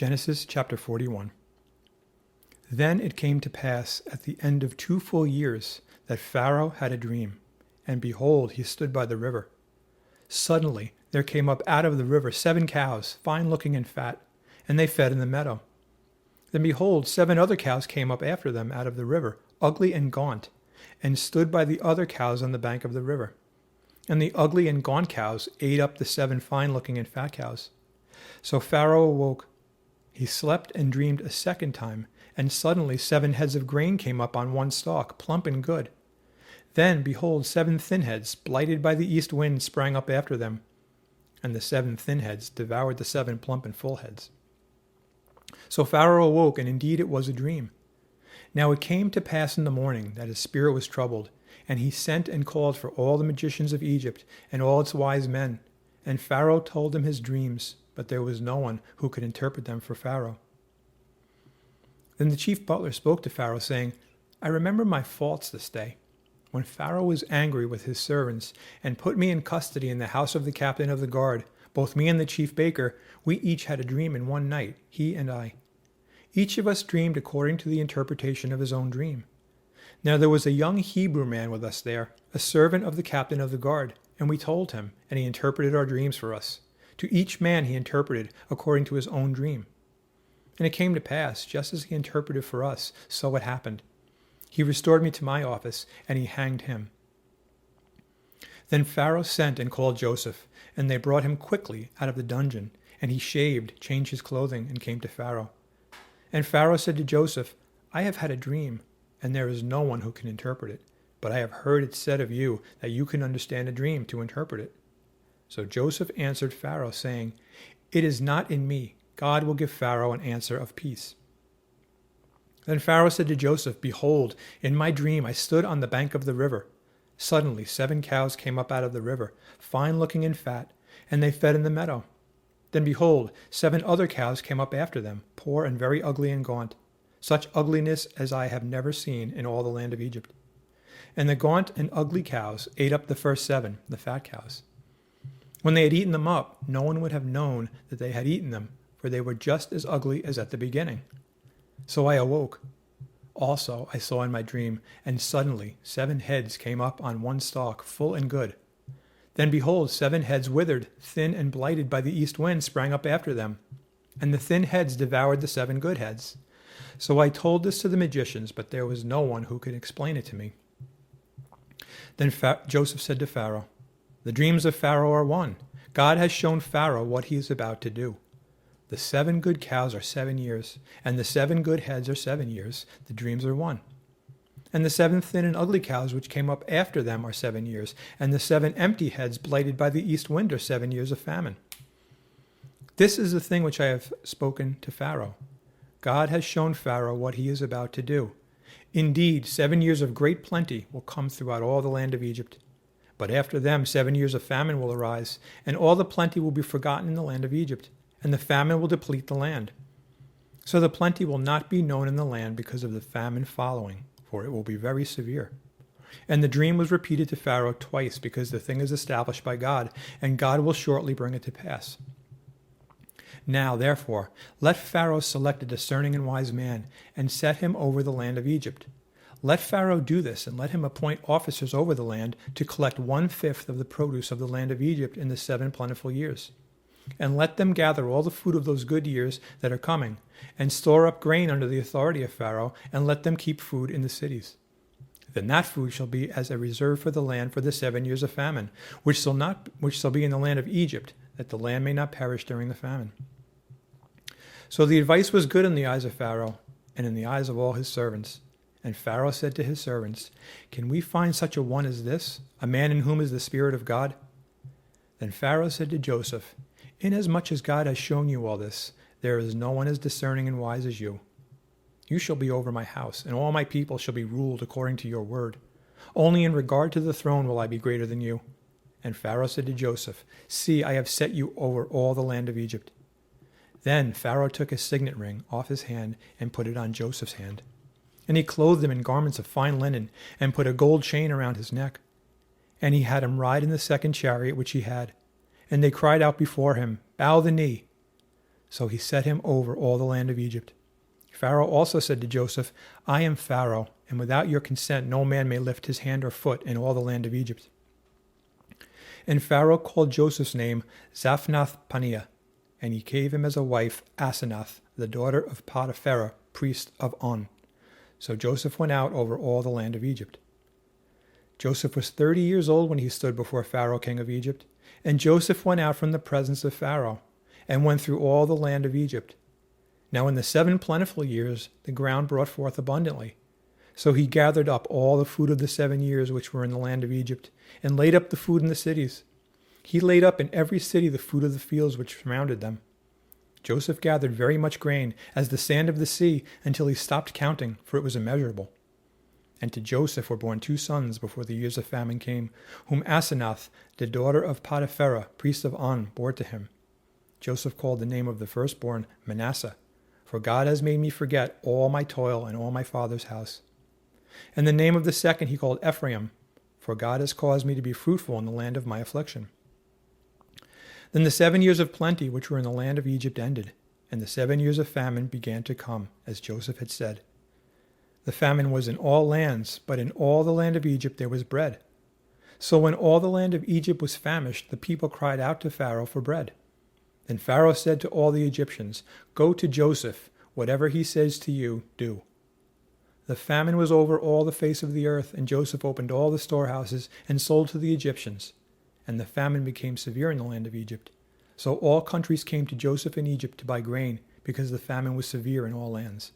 Genesis chapter 41. Then it came to pass at the end of 2 full years that Pharaoh had a dream, and behold, he stood by the river. Suddenly there came up out of the river 7 cows, fine-looking and fat, and they fed in the meadow. Then behold, 7 other cows came up after them out of the river, ugly and gaunt, and stood by the other cows on the bank of the river. And the ugly and gaunt cows ate up the 7 fine-looking and fat cows. So Pharaoh awoke. He slept and dreamed a second time, and suddenly 7 heads of grain came up on one stalk, plump and good. Then, behold, 7 thin heads, blighted by the east wind, sprang up after them. And the 7 thin heads devoured the 7 plump and full heads. So Pharaoh awoke, and indeed it was a dream. Now it came to pass in the morning that his spirit was troubled, and he sent and called for all the magicians of Egypt and all its wise men. And Pharaoh told them his dreams, but there was no one who could interpret them for Pharaoh. Then the chief butler spoke to Pharaoh, saying, I remember my faults this day, when Pharaoh was angry with his servants, and put me in custody in the house of the captain of the guard. Both me and the chief baker, we each had a dream in one night, he and I. Each of us dreamed according to the interpretation of his own dream. Now there was a young Hebrew man with us there, a servant of the captain of the guard, and we told him, and he interpreted our dreams for us. To each man he interpreted according to his own dream. And it came to pass, just as he interpreted for us, so it happened. He restored me to my office, and he hanged him. Then Pharaoh sent and called Joseph, and they brought him quickly out of the dungeon, and he shaved, changed his clothing, and came to Pharaoh. And Pharaoh said to Joseph, I have had a dream, and there is no one who can interpret it, but I have heard it said of you that you can understand a dream to interpret it. So Joseph answered Pharaoh, saying, It is not in me. God will give Pharaoh an answer of peace. Then Pharaoh said to Joseph, Behold, in my dream I stood on the bank of the river. Suddenly 7 cows came up out of the river, fine-looking and fat, and they fed in the meadow. Then behold, 7 other cows came up after them, poor and very ugly and gaunt, such ugliness as I have never seen in all the land of Egypt. And the gaunt and ugly cows ate up the first 7, the fat cows. When they had eaten them up, no one would have known that they had eaten them, for they were just as ugly as at the beginning. So I awoke. Also I saw in my dream, and suddenly 7 heads came up on one stalk, full and good. Then behold, 7 heads withered, thin and blighted by the east wind, sprang up after them. And the thin heads devoured the 7 good heads. So I told this to the magicians, but there was no one who could explain it to me. Then Joseph said to Pharaoh, The dreams of Pharaoh are one. God has shown Pharaoh what he is about to do. The 7 good cows are 7 years, and the 7 good heads are 7 years. The dreams are one. And the 7 thin and ugly cows which came up after them are 7 years, and the 7 empty heads blighted by the east wind are 7 years of famine. This is the thing which I have spoken to Pharaoh. God has shown Pharaoh what he is about to do. Indeed, 7 years of great plenty will come throughout all the land of Egypt. But after them 7 years of famine will arise, and all the plenty will be forgotten in the land of Egypt, and the famine will deplete the land. So the plenty will not be known in the land because of the famine following, for it will be very severe. And the dream was repeated to Pharaoh twice, because the thing is established by God, and God will shortly bring it to pass. Now, therefore, let Pharaoh select a discerning and wise man, and set him over the land of Egypt. Let Pharaoh do this, and let him appoint officers over the land to collect 1/5 of the produce of the land of Egypt in the 7 plentiful years. And let them gather all the food of those good years that are coming, and store up grain under the authority of Pharaoh, and let them keep food in the cities. Then that food shall be as a reserve for the land for the 7 years of famine, which shall be in the land of Egypt, that the land may not perish during the famine. So the advice was good in the eyes of Pharaoh, and in the eyes of all his servants. And Pharaoh said to his servants, Can we find such a one as this, a man in whom is the Spirit of God? Then Pharaoh said to Joseph, Inasmuch as God has shown you all this, there is no one as discerning and wise as you. You shall be over my house, and all my people shall be ruled according to your word. Only in regard to the throne will I be greater than you. And Pharaoh said to Joseph, See, I have set you over all the land of Egypt. Then Pharaoh took his signet ring off his hand and put it on Joseph's hand. And he clothed him in garments of fine linen, and put a gold chain around his neck. And he had him ride in the 2nd chariot which he had. And they cried out before him, Bow the knee. So he set him over all the land of Egypt. Pharaoh also said to Joseph, I am Pharaoh, and without your consent no man may lift his hand or foot in all the land of Egypt. And Pharaoh called Joseph's name Zaphnath-Paneah, and he gave him as a wife Asenath, the daughter of Potiphera, priest of On. So Joseph went out over all the land of Egypt. Joseph was 30 years old when he stood before Pharaoh, king of Egypt. And Joseph went out from the presence of Pharaoh, and went through all the land of Egypt. Now in the 7 plentiful years the ground brought forth abundantly. So he gathered up all the food of the 7 years which were in the land of Egypt, and laid up the food in the cities. He laid up in every city the food of the fields which surrounded them. Joseph gathered very much grain, as the sand of the sea, until he stopped counting, for it was immeasurable. And to Joseph were born 2 sons before the years of famine came, whom Asenath, the daughter of Potiphera, priest of On, bore to him. Joseph called the name of the firstborn Manasseh, for God has made me forget all my toil and all my father's house. And the name of the second he called Ephraim, for God has caused me to be fruitful in the land of my affliction. Then the 7 years of plenty which were in the land of Egypt ended, and the 7 years of famine began to come, as Joseph had said. The famine was in all lands, but in all the land of Egypt there was bread. So when all the land of Egypt was famished, the people cried out to Pharaoh for bread. Then Pharaoh said to all the Egyptians, Go to Joseph, whatever he says to you, do. The famine was over all the face of the earth, and Joseph opened all the storehouses and sold to the Egyptians. And the famine became severe in the land of Egypt. So all countries came to Joseph in Egypt to buy grain, because the famine was severe in all lands.